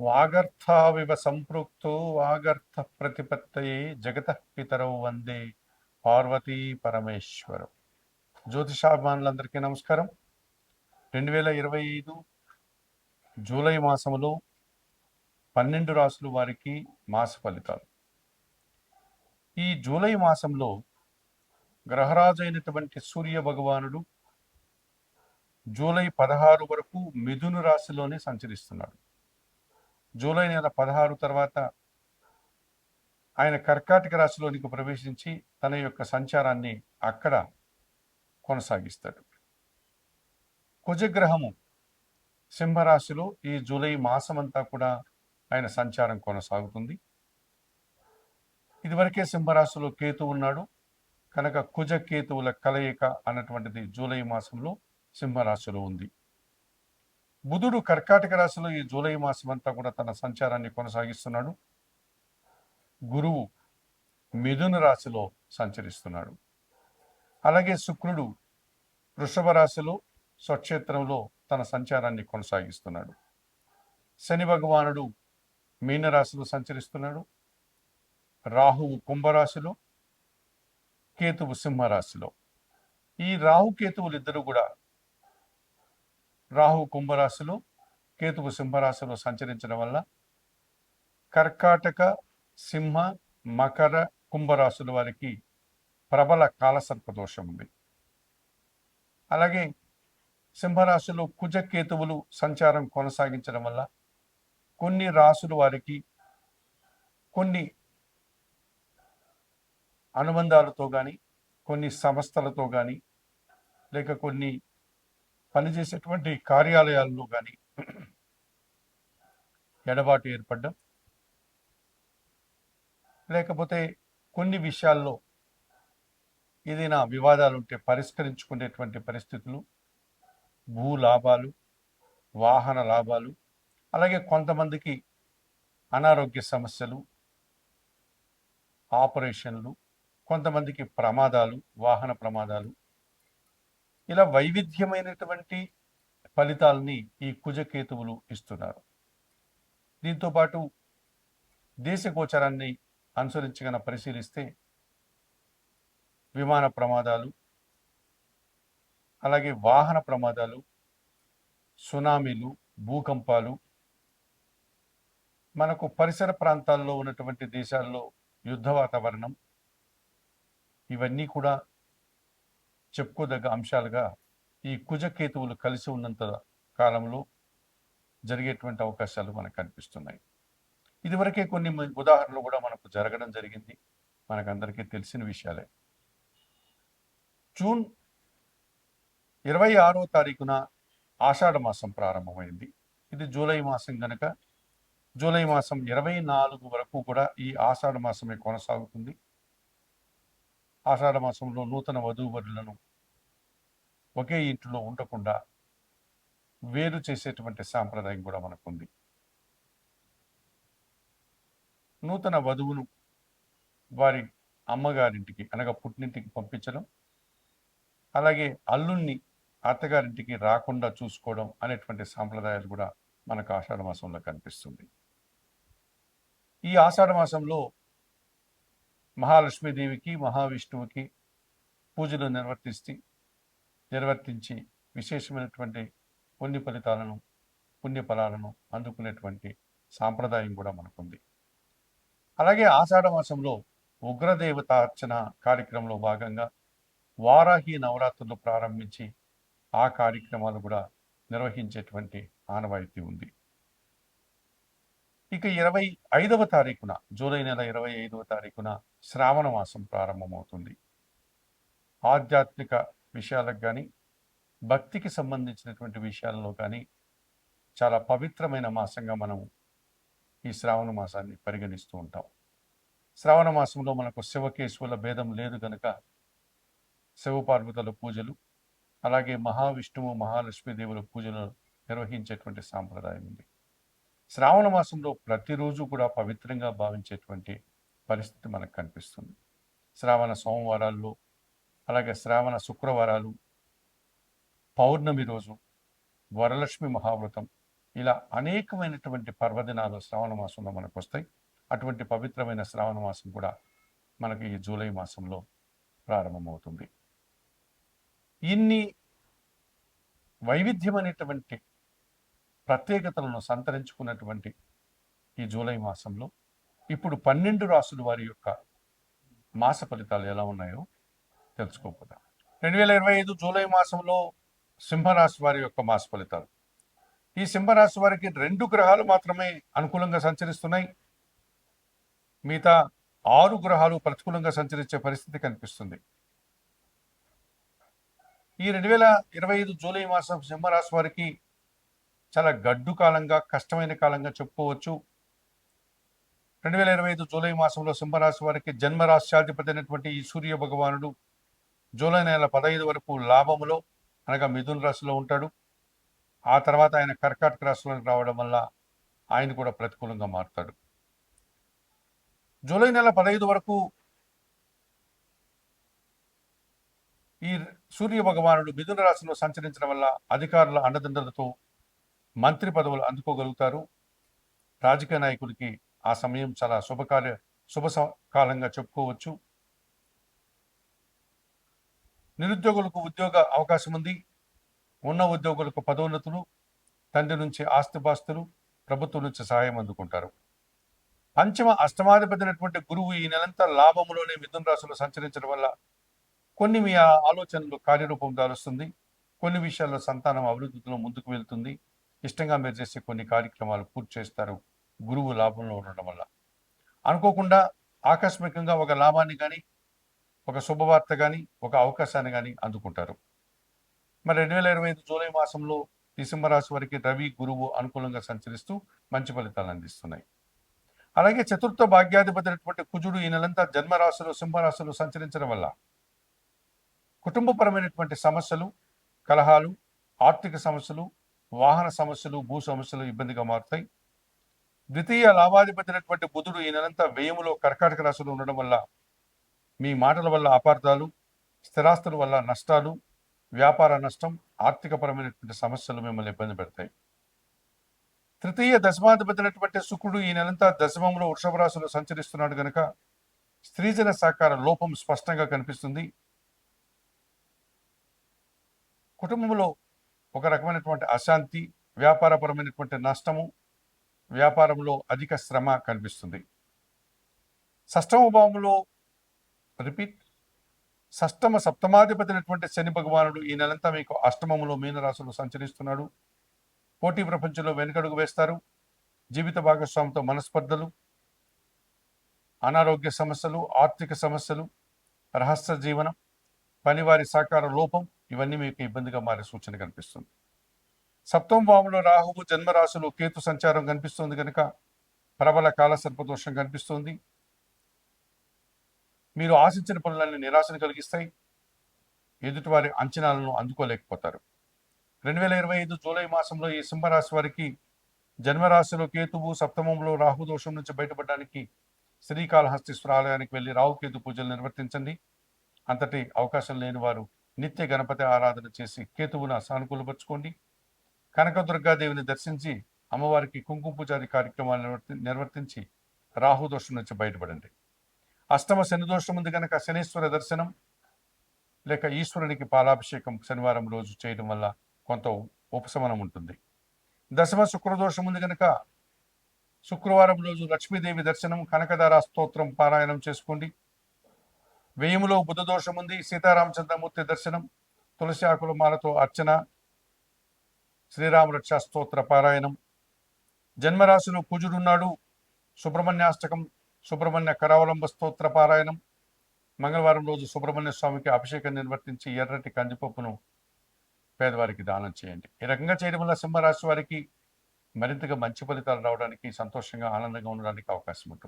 వాగర్థావివ సంపృక్తో వాగర్థ ప్రతిపత్తయే జగతః పితరౌ వందే పార్వతీ పరమేశ్వరం. జ్యోతిషాభిమానులందరికీ నమస్కారం. 2025 జూలై మాసంలో 12 రాసుల వారికి మాస ఫలితాలు. ఈ జూలై మాసంలో గ్రహరాజు అయినటువంటి సూర్య భగవానుడు జూలై 16 వరకు మిథున రాశిలోనే సంచరిస్తున్నాడు. జూలై నెల 16 తర్వాత ఆయన కర్కాటక రాశిలోనికి ప్రవేశించి తన యొక్క సంచారాన్ని అక్కడ కొనసాగిస్తాడు. కుజగ్రహము సింహరాశిలో ఈ జూలై మాసమంతా కూడా ఆయన సంచారం కొనసాగుతుంది. ఇదివరకే సింహరాశిలో కేతు ఉన్నాడు కనుక కుజ కేతువుల కలయిక అన్నటువంటిది జూలై మాసంలో సింహరాశిలో ఉంది. బుధుడు కర్కాటక రాశిలో ఈ జూలై మాసం అంతా కూడా తన సంచారాన్ని కొనసాగిస్తున్నాడు. గురువు మిథున రాశిలో సంచరిస్తున్నాడు. అలాగే శుక్రుడు వృషభ రాశిలో స్వక్షేత్రంలో తన సంచారాన్ని కొనసాగిస్తున్నాడు. శని భగవానుడు మీనరాశిలో సంచరిస్తున్నాడు. రాహువు కుంభరాశిలో, కేతువు సింహరాశిలో. ఈ రాహుకేతువులు ఇద్దరు కూడా రాహు కుంభరాశిలో, కేతువు సింహరాశిలో సంచరించడం వల్ల కర్కాటక, సింహ, మకర, కుంభరాశుల వారికి ప్రబల కాలసర్పదోషం ఉంది. అలాగే సింహరాశిలో కుజకేతువులు సంచారం కొనసాగించడం వల్ల కొన్ని రాశుల వారికి కొన్ని అనుబంధాలతో కానీ, కొన్ని సంస్థలతో కానీ, లేక కొన్ని పనిచేసేటువంటి కార్యాలయాల్లో కానీ ఎడబాటు ఏర్పడ్డం, లేకపోతే కొన్ని విషయాల్లో ఏదైనా వివాదాలు ఉంటే పరిష్కరించుకునేటువంటి పరిస్థితులు, భూ లాభాలు, వాహన లాభాలు, అలాగే కొంతమందికి అనారోగ్య సమస్యలు, ఆపరేషన్లు, కొంతమందికి ప్రమాదాలు, వాహన ప్రమాదాలు, ఇలా వైవిధ్యమైనటువంటి ఫలితాలని ఈ కుజకేతువులు ఇస్తున్నారు. దీంతోపాటు దేశ గోచరాన్ని అనుసరించగన పరిశీలిస్తే విమాన ప్రమాదాలు, అలాగే వాహన ప్రమాదాలు, సునామీలు, భూకంపాలు, మనకు పరిసర ప్రాంతాల్లో ఉన్నటువంటి దేశాల్లో యుద్ధ వాతావరణం, ఇవన్నీ కూడా చెప్పుకోదగ్గ అంశాలుగా ఈ కుజకేతువులు కలిసి ఉన్నంత కాలంలో జరిగేటువంటి అవకాశాలు మనకు కనిపిస్తున్నాయి. ఇదివరకే కొన్ని ఉదాహరణలు కూడా మనకు జరగడం జరిగింది, మనకందరికీ తెలిసిన విషయాలే. జూన్ 26వ తారీఖున ఆషాఢ మాసం ప్రారంభమైంది. ఇది జూలై మాసం కనుక జూలై మాసం 24 వరకు కూడా ఈ ఆషాఢ మాసమే కొనసాగుతుంది. ఆషాఢ మాసంలో నూతన వధూవరులను ఒకే ఇంటిలో ఉండకుండా వేరు చేసేటువంటి సాంప్రదాయం కూడా మనకుంది. నూతన వధువును వారి అమ్మగారింటికి అనగా పుట్టినింటికి పంపించడం, అలాగే అల్లుణ్ణి అత్తగారింటికి రాకుండా చూసుకోవడం అనేటువంటి సాంప్రదాయాలు కూడా మనకు ఆషాఢ మాసంలో కనిపిస్తుంది. ఈ ఆషాఢ మాసంలో మహాలక్ష్మీదేవికి, మహావిష్ణువుకి పూజలు నిర్వర్తించి విశేషమైనటువంటి పుణ్యఫలాలను అందుకునేటువంటి సాంప్రదాయం కూడా మనకుంది. అలాగే ఆషాఢ మాసంలో ఉగ్రదేవత అర్చన కార్యక్రమంలో భాగంగా వారాహి నవరాత్రులు ప్రారంభించి ఆ కార్యక్రమాలు కూడా నిర్వహించేటువంటి ఆనవాయితీ ఉంది. ఇక 25వ తారీఖున, జూలై నెల 25వ తారీఖున శ్రావణ మాసం ప్రారంభమవుతుంది. ఆధ్యాత్మిక విషయాలకు కానీ, భక్తికి సంబంధించినటువంటి విషయాల్లో కానీ చాలా పవిత్రమైన మాసంగా మనం ఈ శ్రావణ మాసాన్ని పరిగణిస్తూ ఉంటాం. శ్రావణ మాసంలో మనకు శివకేశవుల భేదం లేదు కనుక శివపార్వతుల పూజలు, అలాగే మహావిష్ణువు, మహాలక్ష్మీదేవుల పూజలు నిర్వహించేటువంటి సాంప్రదాయం ఉంది. శ్రావణ మాసంలో ప్రతిరోజు కూడా పవిత్రంగా భావించేటువంటి పరిస్థితి మనకు కనిపిస్తుంది. శ్రావణ సోమవారాల్లో, అలాగే శ్రావణ శుక్రవారాలు, పౌర్ణమి రోజు, వరలక్ష్మి మహావ్రతం, ఇలా అనేకమైనటువంటి పర్వదినాలు శ్రావణ మాసంలో మనకు వస్తాయి. అటువంటి పవిత్రమైన శ్రావణ మాసం కూడా మనకి ఈ జూలై మాసంలో ప్రారంభమవుతుంది. ఇన్ని వైవిధ్యమైనటువంటి ప్రత్యేకతలను సంతరించుకున్నటువంటి ఈ జూలై మాసంలో ఇప్పుడు 12 రాసుల వారి యొక్క మాస ఫలితాలు ఎలా ఉన్నాయో తెలుసుకోపోతాం. 2025 జూలై మాసంలో సింహరాశి వారి యొక్క మాస ఫలితాలు. ఈ సింహరాశి వారికి 2 గ్రహాలు మాత్రమే అనుకూలంగా సంచరిస్తున్నాయి. మిగతా 6 గ్రహాలు ప్రతికూలంగా సంచరించే పరిస్థితి కనిపిస్తుంది. ఈ 2025 జూలై మాసం సింహరాశి వారికి చాలా గడ్డు కాలంగా, కష్టమైన కాలంగా చెప్పుకోవచ్చు. 2025 జూలై మాసంలో సింహరాశి వారికి జన్మరాశ్యాధిపతి అయినటువంటి ఈ సూర్య భగవానుడు జూలై నెల 15 వరకు లాభములో అనగా మిథున రాశిలో ఉంటాడు. ఆ తర్వాత ఆయన కర్కాటక రాశిలోకి రావడం వల్ల ఆయన కూడా ప్రతికూలంగా మారుతాడు. జూలై నెల 15 వరకు ఈ సూర్య భగవానుడు మిథున రాశిలో సంచరించడం వల్ల అధికారుల అండదండలతో మంత్రి పదవులు అందుకోగలుగుతారు. రాజకీయ నాయకుడికి ఆ సమయం చాలా శుభ కాలంగా చెప్పుకోవచ్చు. నిరుద్యోగులకు ఉద్యోగ అవకాశం ఉంది. ఉన్న ఉద్యోగులకు పదోన్నతులు, తండ్రి నుంచి ఆస్తిపాస్తులు, ప్రభుత్వం నుంచి సహాయం అందుకుంటారు. పంచమ అష్టమాధిపతి అయినటువంటి గురువు ఈ నెలంతా లాభంలోనే మిథున రాశిలో సంచరించడం వల్ల కొన్ని మీ ఆలోచనలు కార్యరూపం దాలుస్తుంది. కొన్ని విషయాల్లో సంతానం అభివృద్ధిలో ముందుకు వెళ్తుంది. ఇష్టంగా మీరు చేసే కొన్ని కార్యక్రమాలు పూర్తి చేస్తారు గురువు లాభంలో ఉండడం వల్ల. అనుకోకుండా ఆకస్మికంగా ఒక లాభాన్ని కానీ, ఒక శుభవార్త కానీ, ఒక అవకాశాన్ని కానీ అందుకుంటారు. మరి 2025 జూలై మాసంలో ఈ సింహరాశి వారికి రవి, గురువు అనుకూలంగా సంచరిస్తూ మంచి ఫలితాలు అందిస్తున్నాయి. అలాగే చతుర్థ భాగ్యాధిపతి అయినటువంటి కుజుడు ఈ నెలంతా జన్మరాశిలో సింహరాశిలో సంచరించడం వల్ల కుటుంబపరమైనటువంటి సమస్యలు, కలహాలు, ఆర్థిక సమస్యలు, వాహన సమస్యలు, భూ సమస్యలు ఇబ్బందిగా మారుతాయి. ద్వితీయ లాభాధిపతి అయినటువంటి బుధుడు ఈ నెలంతా వ్యయములో కర్కాటక రాశిలో ఉండడం వల్ల మీ మాటల వల్ల అపార్థాలు, స్థిరాస్తుల వల్ల నష్టాలు, వ్యాపార నష్టం, ఆర్థికపరమైనటువంటి సమస్యలు మిమ్మల్ని ఇబ్బంది పెడతాయి. తృతీయ దశమాధిపతి అయినటువంటి శుక్రుడు ఈ నెలంతా దశమంలో వృషభ రాశిలో సంచరిస్తున్నాడు కనుక స్త్రీజన సహకార లోపం స్పష్టంగా కనిపిస్తుంది. కుటుంబంలో ఒక రకమైనటువంటి అశాంతి, వ్యాపారపరమైనటువంటి నష్టము, వ్యాపారంలో అధిక శ్రమ కనిపిస్తుంది. షష్టమ భావంలో సప్తమాధిపతి అయినటువంటి శని భగవానుడు ఈ నెలంతా మీకు అష్టమంలో మీనరాశిలో సంచరిస్తున్నాడు. పోటీ ప్రపంచంలో వెనుకడుగు వేస్తారు. జీవిత భాగస్వామితో మనస్పర్ధలు, అనారోగ్య సమస్యలు, ఆర్థిక సమస్యలు, రహస్య జీవనం, పనివారి సహకార లోపం ఇవన్నీ మీకు ఇబ్బందిగా మారే సూచన కనిపిస్తుంది. సప్తమ భావంలో రాహువు జన్మరాశిలో కేతు సంచారం కనిపిస్తుంది కనుక ప్రబల కాల సర్పదోషం కనిపిస్తుంది. మీరు ఆశించిన పనులన్నీ నిరాశను కలిగిస్తాయి. ఎదుటివారి అంచనాలను అందుకోలేకపోతారు. 2025 జూలై మాసంలో ఈ సింహరాశి వారికి జన్మరాశిలో కేతువు, సప్తమంలో రాహు దోషం నుంచి బయటపడడానికి శ్రీకాళహస్తీశ్వర ఆలయానికి వెళ్ళి రాహుకేతు పూజలు నిర్వర్తించండి. అంతటి అవకాశం లేని వారు నిత్య గణపతి ఆరాధన చేసి కేతువును సానుకూలపరచుకోండి. కనకదుర్గాదేవిని దర్శించి అమ్మవారికి కుంకుమ పూజాది కార్యక్రమాలు నిర్వర్తించి రాహు దోషం నుంచి బయటపడండి. అష్టమ శని దోషం ఉంది కనుక శనీశ్వర దర్శనం లేక ఈశ్వరునికి పాలాభిషేకం శనివారం రోజు చేయడం వల్ల కొంత ఉపశమనం ఉంటుంది. దశమ శుక్రదోషం ఉంది కనుక శుక్రవారం రోజు లక్ష్మీదేవి దర్శనం, కనకదార స్తోత్రం పారాయణం చేసుకోండి. వ్యయములో బుధ దోషం ఉంది. సీతారామచంద్రమూర్తి దర్శనం, తులసి ఆకుల మాలతో అర్చన, శ్రీరామ రక్షా స్తోత్ర పారాయణం. జన్మరాశిలో కుజుడున్నాడు. సుబ్రహ్మణ్యాష్టకం, సుబ్రహ్మణ్య కరావలంబ స్తోత్ర పారాయణం. మంగళవారం రోజు సుబ్రహ్మణ్య స్వామికి అభిషేకం నిర్వర్తించి ఎర్రటి కందిపప్పును పేదవారికి దానం చేయండి. ఈ రకంగా చేయడం వల్ల సింహరాశి వారికి మరింతగా మంచి ఫలితాలు రావడానికి, సంతోషంగా ఆనందంగా ఉండడానికి అవకాశం ఉంటుంది.